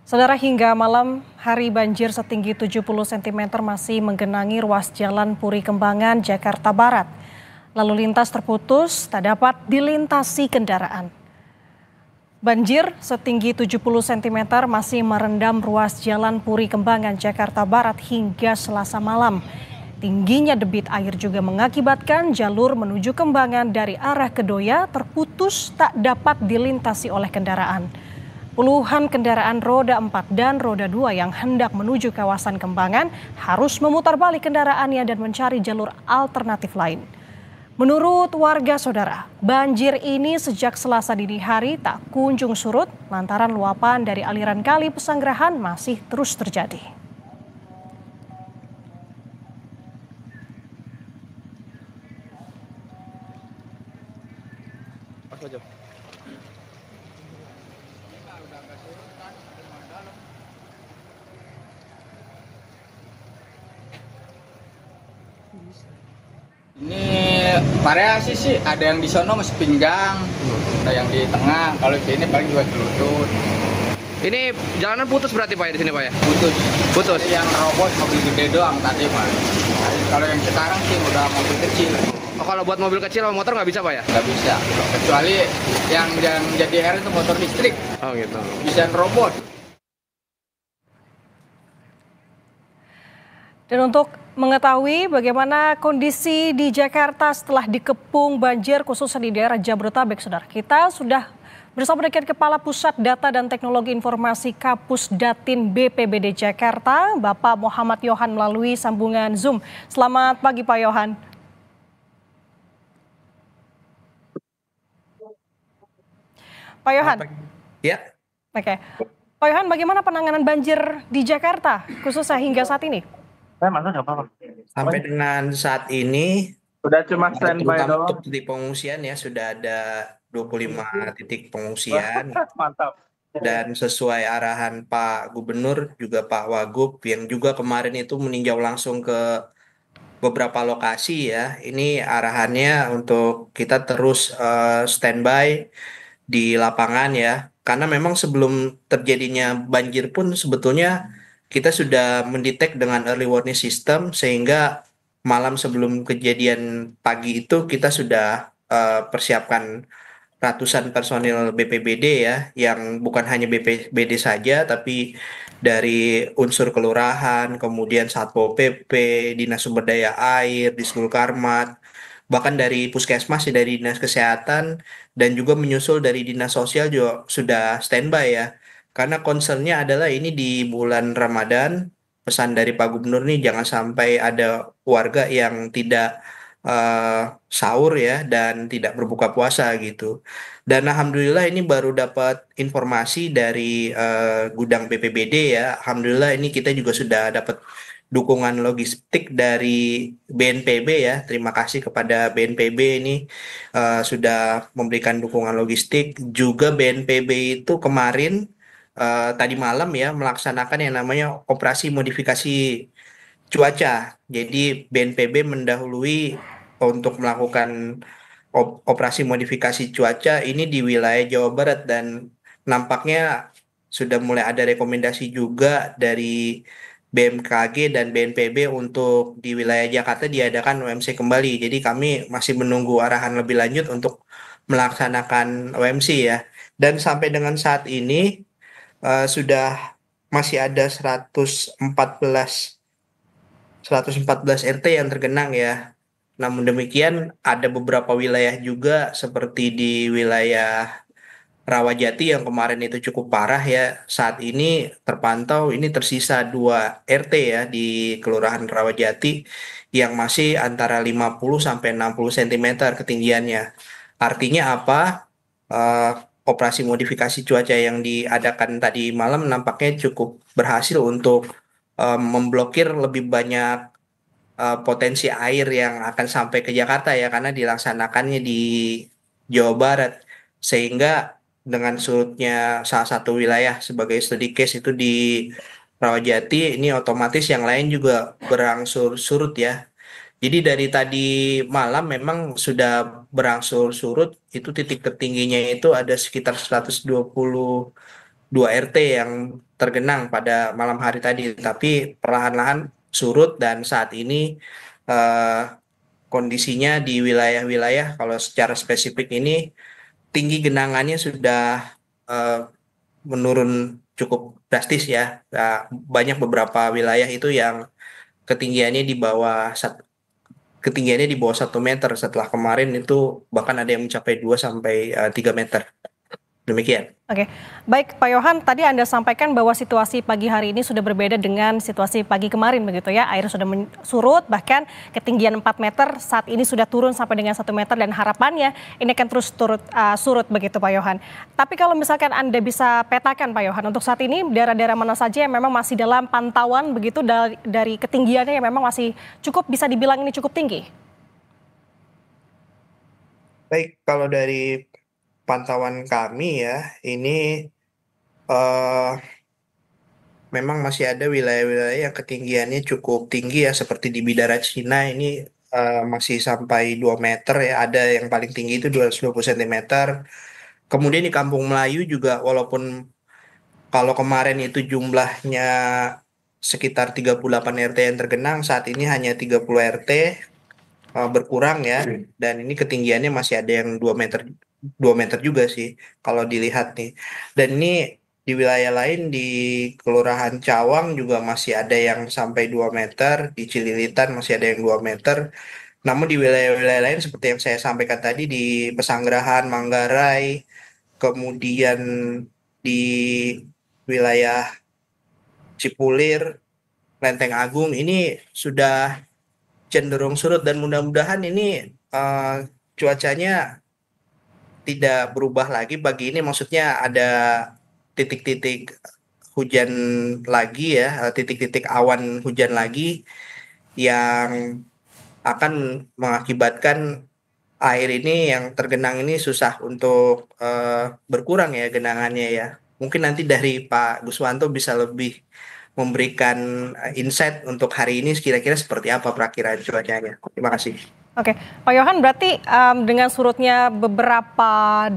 Saudara, hingga malam hari banjir setinggi 70 cm masih menggenangi ruas Jalan Puri Kembangan, Jakarta Barat. Lalu lintas terputus, tak dapat dilintasi kendaraan. Banjir setinggi 70 cm masih merendam ruas Jalan Puri Kembangan, Jakarta Barat hingga Selasa malam. Tingginya debit air juga mengakibatkan jalur menuju Kembangan dari arah Kedoya terputus, tak dapat dilintasi oleh kendaraan. Puluhan kendaraan roda 4 dan roda 2 yang hendak menuju kawasan Kembangan harus memutar balik kendaraannya dan mencari jalur alternatif lain. Menurut warga, saudara, banjir ini sejak Selasa dini hari tak kunjung surut lantaran luapan dari aliran kali Pesanggerahan masih terus terjadi. Ini variasi sih, ada yang di sono masih pinggang, ada yang di tengah. Kalau di sini paling juga celudut. Ini jalanan putus berarti Pak ya di sini Pak ya? Putus. Putus. Jadi yang robot mobil gede doang tadi Mas. Kalau yang sekarang sih udah mobil kecil. Oh, kalau buat mobil kecil atau motor nggak bisa Pak ya? Nggak bisa. Kecuali yang jadi R itu motor listrik. Oh gitu. Bisa robot. Dan untuk mengetahui bagaimana kondisi di Jakarta setelah dikepung banjir khususnya di daerah Jabodetabek, saudara, kita sudah bersama dengan Kepala Pusat Data dan Teknologi Informasi Kapus Datin BPBD Jakarta, Bapak Muhammad Yohan melalui sambungan Zoom. Selamat pagi Pak Yohan. Pak Yohan. Ya. Oke. Pak Yohan, bagaimana penanganan banjir di Jakarta khususnya hingga saat ini? Sampai dengan saat ini Udah cuma standby terutama doang. untuk titik pengungsian ya sudah ada 25 titik pengungsian Mantap. dan sesuai arahan Pak Gubernur juga Pak Wagub yang juga kemarin itu meninjau langsung ke beberapa lokasi ya. Ini arahannya untuk kita terus standby di lapangan ya. Karena memang sebelum terjadinya banjir pun sebetulnya kita sudah mendetek dengan early warning system sehingga malam sebelum kejadian pagi itu kita sudah persiapkan ratusan personil BPBD ya yang bukan hanya BPBD saja tapi dari unsur kelurahan, kemudian Satpol PP, Dinas Sumber Daya Air, Disbul Karmat, bahkan dari Puskesmas, dari Dinas Kesehatan, dan juga menyusul dari Dinas Sosial juga sudah standby ya. Karena concernnya adalah ini di bulan Ramadan, pesan dari Pak Gubernur nih jangan sampai ada warga yang tidak sahur ya dan tidak berbuka puasa gitu. Dan alhamdulillah ini baru dapat informasi dari gudang BPBD ya. Alhamdulillah ini kita juga sudah dapat dukungan logistik dari BNPB ya. Terima kasih kepada BNPB ini sudah memberikan dukungan logistik. Juga BNPB itu kemarin tadi malam ya melaksanakan yang namanya operasi modifikasi cuaca. Jadi BNPB mendahului untuk melakukan operasi modifikasi cuaca ini di wilayah Jawa Barat dan nampaknya sudah mulai ada rekomendasi juga dari BMKG dan BNPB untuk di wilayah Jakarta diadakan OMC kembali. Jadi kami masih menunggu arahan lebih lanjut untuk melaksanakan OMC ya. Dan sampai dengan saat ini sudah masih ada 114 RT yang tergenang ya. Namun demikian ada beberapa wilayah juga seperti di wilayah Rawajati yang kemarin itu cukup parah ya. Saat ini terpantau ini tersisa 2 RT ya di Kelurahan Rawajati yang masih antara 50 sampai 60 cm ketinggiannya. Artinya apa? Eh, Operasi modifikasi cuaca yang diadakan tadi malam nampaknya cukup berhasil untuk memblokir lebih banyak potensi air yang akan sampai ke Jakarta ya karena dilaksanakannya di Jawa Barat sehingga dengan surutnya salah satu wilayah sebagai study case itu di Rawajati ini otomatis yang lain juga berangsur surut ya. Jadi dari tadi malam memang sudah berangsur surut itu titik tertingginya itu ada sekitar 120 2 RT yang tergenang pada malam hari tadi, tapi perlahan-lahan surut dan saat ini eh, kondisinya di wilayah-wilayah kalau secara spesifik ini tinggi genangannya sudah eh, menurun cukup drastis ya. Nah, banyak beberapa wilayah itu yang ketinggiannya di bawah ketinggiannya di bawah 1 meter, setelah kemarin itu bahkan ada yang mencapai 2 sampai 3 meter. Demikian. Oke, baik Pak Yohan, tadi Anda sampaikan bahwa situasi pagi hari ini sudah berbeda dengan situasi pagi kemarin begitu ya. Air sudah surut, bahkan ketinggian 4 meter saat ini sudah turun sampai dengan 1 meter dan harapannya ini akan terus surut begitu Pak Yohan. Tapi kalau misalkan Anda bisa petakan Pak Yohan, untuk saat ini daerah-daerah mana saja yang memang masih dalam pantauan begitu dari ketinggiannya yang memang masih cukup bisa dibilang ini cukup tinggi? Baik, kalau dari pantauan kami ya, ini eh, memang masih ada wilayah-wilayah yang ketinggiannya cukup tinggi ya, seperti di Bidara Cina ini masih sampai 2 meter ya, ada yang paling tinggi itu 220 cm. Kemudian di Kampung Melayu juga, walaupun kalau kemarin itu jumlahnya sekitar 38 RT yang tergenang, saat ini hanya 30 RT, berkurang ya, dan ini ketinggiannya masih ada yang 2 meter juga sih kalau dilihat nih. Dan ini di wilayah lain di Kelurahan Cawang juga masih ada yang sampai 2 meter, di Cililitan masih ada yang 2 meter. Namun di wilayah-wilayah lain seperti yang saya sampaikan tadi di Pesanggerahan, Manggarai, kemudian di wilayah Cipulir, Lenteng Agung ini sudah cenderung surut dan mudah-mudahan ini cuacanya tidak berubah lagi pagi ini. Maksudnya ada titik-titik hujan lagi ya, titik-titik awan hujan lagi yang akan mengakibatkan air ini yang tergenang ini susah untuk berkurang ya genangannya ya. Mungkin nanti dari Pak Guswanto bisa lebih memberikan insight untuk hari ini kira-kira seperti apa perakiraan cuacanya. Terima kasih. Oke, Pak Yohan, berarti dengan surutnya beberapa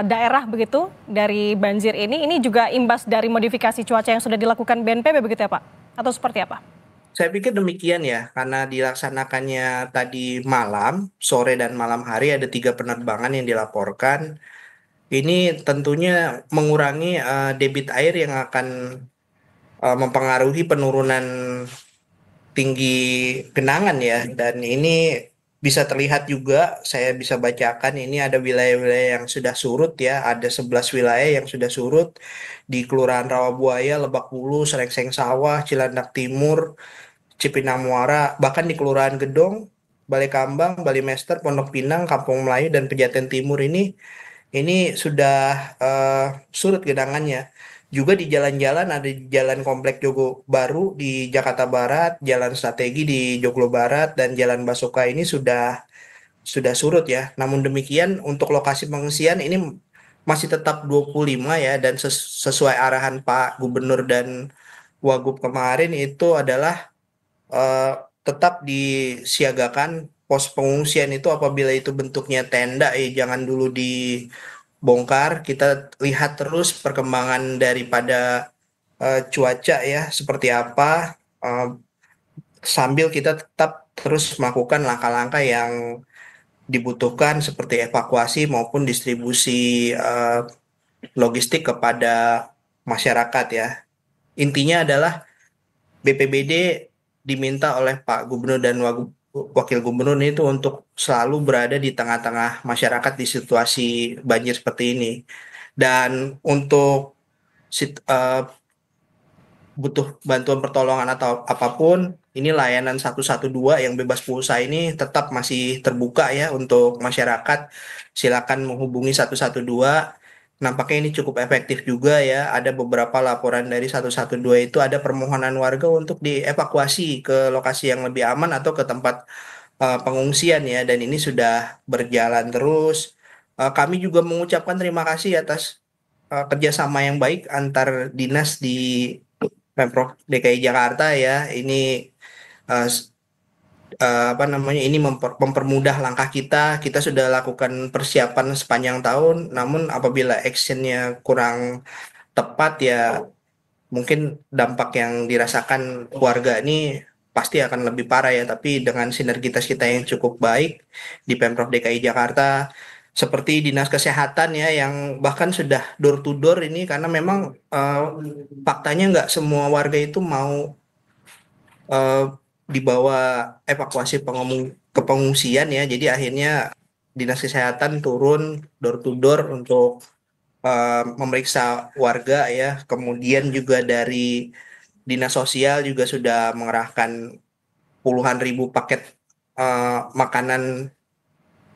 daerah begitu dari banjir ini juga imbas dari modifikasi cuaca yang sudah dilakukan BNPB begitu ya Pak? Atau seperti apa? Saya pikir demikian ya, karena dilaksanakannya tadi malam, sore dan malam hari ada 3 penerbangan yang dilaporkan. Ini tentunya mengurangi debit air yang akan mempengaruhi penurunan tinggi genangan ya, dan ini bisa terlihat juga, saya bisa bacakan ini ada wilayah-wilayah yang sudah surut ya, ada 11 wilayah yang sudah surut di Kelurahan Rawabuaya, Lebak Bulus, Rengseng Sawah, Cilandak Timur, Cipinang Muara, bahkan di Kelurahan Gedong, Balekambang, Balimester, Pondok Pinang, Kampung Melayu, dan Pejaten Timur ini sudah eh, surut genangannya. Juga di jalan-jalan ada di Jalan Komplek Jogo Baru di Jakarta Barat, Jalan Strategi di Joglo Barat, dan Jalan Basoka ini sudah surut ya. Namun demikian untuk lokasi pengungsian ini masih tetap 25 ya, dan sesuai arahan Pak Gubernur dan Wagub kemarin itu adalah eh, tetap disiagakan pos pengungsian itu. Apabila itu bentuknya tenda jangan dulu dibongkar. Kita lihat terus perkembangan daripada cuaca ya seperti apa, eh, sambil kita tetap terus melakukan langkah-langkah yang dibutuhkan seperti evakuasi maupun distribusi eh, logistik kepada masyarakat ya. Intinya adalah BPBD diminta oleh Pak Gubernur dan Wakil Gubernur itu untuk selalu berada di tengah-tengah masyarakat di situasi banjir seperti ini. Dan untuk butuh bantuan pertolongan atau apapun, ini layanan 112 yang bebas pulsa ini tetap masih terbuka ya untuk masyarakat. Silakan menghubungi 112. Nampaknya ini cukup efektif juga ya. Ada beberapa laporan dari 112 itu ada permohonan warga untuk dievakuasi ke lokasi yang lebih aman atau ke tempat pengungsian ya. Dan ini sudah berjalan terus. Kami juga mengucapkan terima kasih atas kerjasama yang baik antar dinas di Pemprov DKI Jakarta ya. Ini eh, apa namanya, ini mempermudah langkah kita. Kita sudah lakukan persiapan sepanjang tahun, namun apabila actionnya kurang tepat ya mungkin dampak yang dirasakan warga ini pasti akan lebih parah ya, tapi dengan sinergitas kita yang cukup baik di Pemprov DKI Jakarta, seperti Dinas Kesehatan ya, yang bahkan sudah door to door ini, karena memang faktanya nggak semua warga itu mau eh, dibawa evakuasi ke pengungsian ya, jadi akhirnya Dinas Kesehatan turun door to door untuk memeriksa warga ya, kemudian juga dari Dinas Sosial juga sudah mengerahkan puluhan ribu paket makanan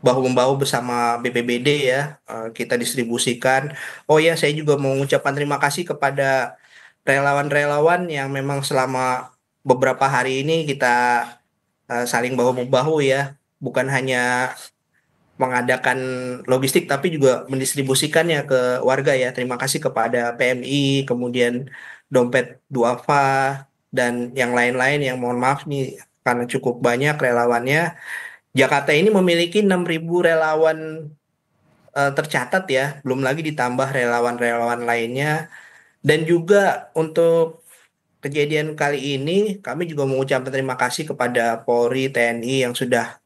bahu-membahu bersama BPBD ya, kita distribusikan. Oh ya, saya juga mau mengucapkan terima kasih kepada relawan-relawan yang memang selama beberapa hari ini kita saling bahu-membahu ya, bukan hanya mengadakan logistik tapi juga mendistribusikannya ke warga ya. Terima kasih kepada PMI, kemudian Dompet Duafa, dan yang lain-lain yang mohon maaf nih karena cukup banyak relawannya. Jakarta ini memiliki 6.000 relawan tercatat ya, belum lagi ditambah relawan-relawan lainnya. Dan juga untuk kejadian kali ini kami juga mengucapkan terima kasih kepada Polri, TNI yang sudah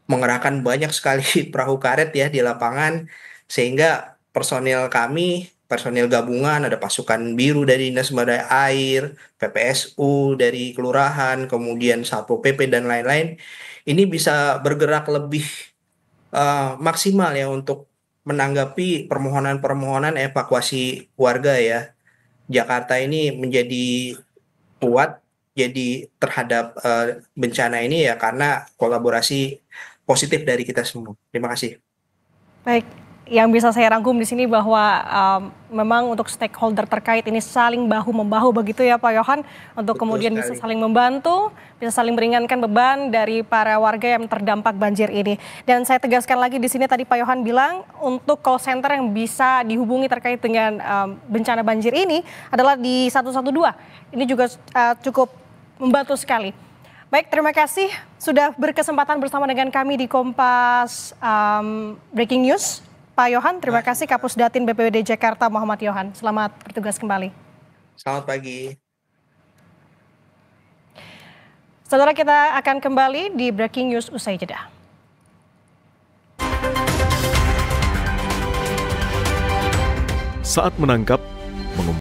mengerahkan banyak sekali perahu karet ya di lapangan, sehingga personil kami, personil gabungan, ada pasukan biru dari Dinas Sumber Daya Air, PPSU dari kelurahan, kemudian Satpol PP dan lain-lain, ini bisa bergerak lebih maksimal ya untuk menanggapi permohonan-permohonan evakuasi warga ya. Jakarta ini menjadi kuat jadi terhadap bencana ini ya karena kolaborasi positif dari kita semua. Terima kasih. Baik, yang bisa saya rangkum di sini bahwa memang untuk stakeholder terkait ini saling bahu-membahu begitu ya Pak Yohan, untuk Betul kemudian sekali. bisa saling membantu, bisa saling meringankan beban dari para warga yang terdampak banjir ini. Dan saya tegaskan lagi di sini, tadi Pak Yohan bilang untuk call center yang bisa dihubungi terkait dengan bencana banjir ini adalah di 112. Ini juga cukup membantu sekali. Baik, terima kasih sudah berkesempatan bersama dengan kami di Kompas Breaking News. Pak Yohan, terima kasih. Kapusdatin BPBD Jakarta Muhammad Yohan. Selamat bertugas kembali. Selamat pagi. Saudara, kita akan kembali di Breaking News usai jeda. Saat menangkap,